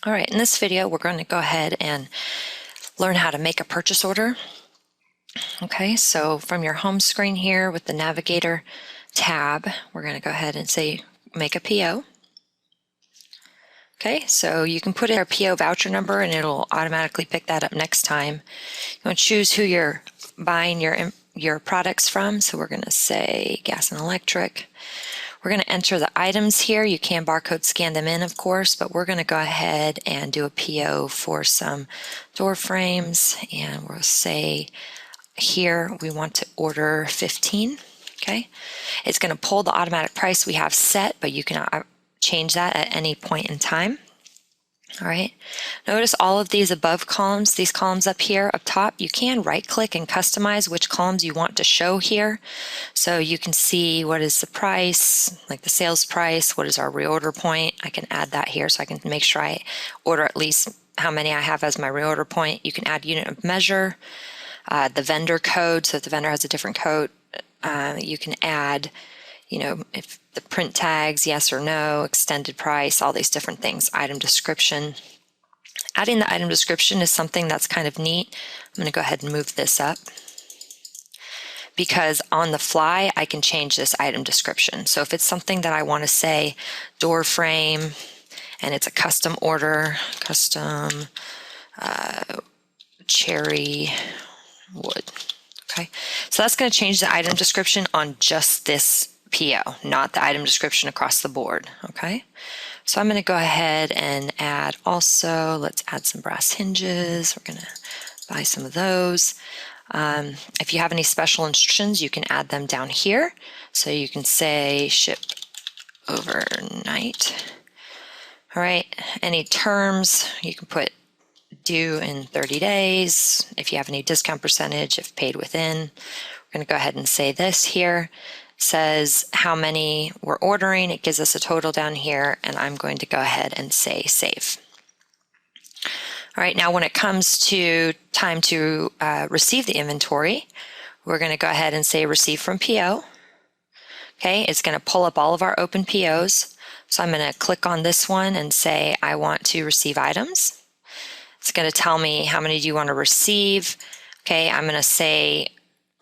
All right, in this video, we're going to go ahead and learn how to make a purchase order. Okay, so from your home screen here with the Navigator tab, we're going to go ahead and say make a PO. Okay, so you can put in our PO voucher number and it'll automatically pick that up next time. You want to choose who you're buying your products from. So we're going to say gas and electric. We're going to enter the items here. You can barcode scan them in, of course, but we're going to go ahead and do a PO for some door frames, and we'll say here we want to order 15. Okay, it's going to pull the automatic price we have set, but you can change that at any point in time. All right, notice all of these above columns, these columns up here up top, you can right click and customize which columns you want to show here. So you can see what is the price, like the sales price, what is our reorder point. I can add that here so I can make sure I order at least how many I have as my reorder point. You can add unit of measure, the vendor code, so if the vendor has a different code, you can add, you know, if the print tags, yes or no, extended price, all these different things, item description. Adding the item description is something that's kind of neat. I'm going to go ahead and move this up because on the fly, I can change this item description. So if it's something that I want to say door frame and it's a custom order, custom cherry wood. Okay, so that's going to change the item description on just this PO, not the item description across the board. Okay, so I'm going to go ahead and add also, let's add some brass hinges. We're going to buy some of those. If you have any special instructions, you can add them down here. So you can say ship overnight. All right, any terms, you can put due in 30 days. If you have any discount percentage, if paid within, we're going to go ahead and say this here. Says how many we're ordering. It gives us a total down here, and I'm going to go ahead and say save. All right, now when it comes to time to receive the inventory, we're going to go ahead and say receive from PO. Okay, it's going to pull up all of our open POs. So I'm going to click on this one and say I want to receive items. It's going to tell me how many do you want to receive. Okay, I'm going to say,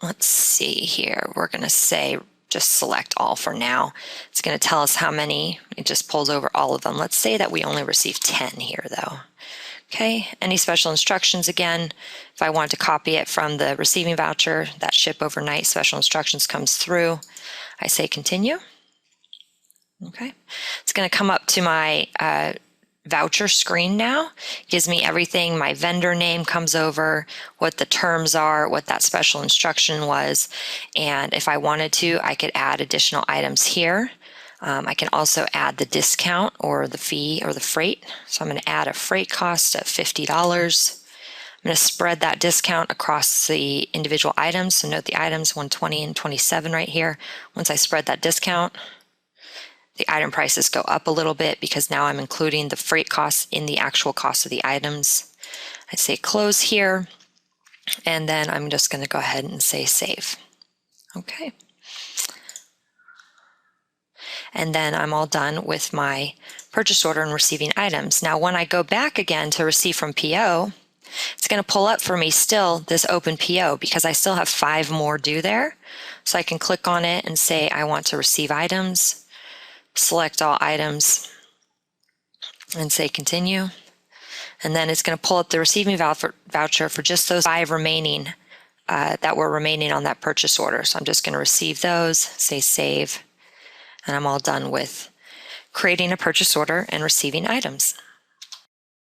let's see here, we're going to say just select all for now. It's going to tell us how many. It just pulls over all of them. Let's say that we only received 10 here though. Okay, any special instructions again, if I want to copy it from the receiving voucher, that ship overnight special instructions comes through. I say continue. Okay, it's going to come up to my voucher screen now. It gives me everything. My vendor name comes over, what the terms are, what that special instruction was, and if I wanted to, I could add additional items here. I can also add the discount or the fee or the freight. So I'm going to add a freight cost of $50. I'm going to spread that discount across the individual items. So note the items 120 and 27 right here. Once I spread that discount, the item prices go up a little bit because now I'm including the freight costs in the actual cost of the items. I say close here, and then I'm just going to go ahead and say save. Okay. And then I'm all done with my purchase order and receiving items. Now when I go back again to receive from PO, it's going to pull up for me still this open PO because I still have 5 more due there. So I can click on it and say I want to receive items. Select all items and say continue, and then it's going to pull up the receiving voucher for just those 5 remaining that were remaining on that purchase order. So I'm just going to receive those, say save, and I'm all done with creating a purchase order and receiving items.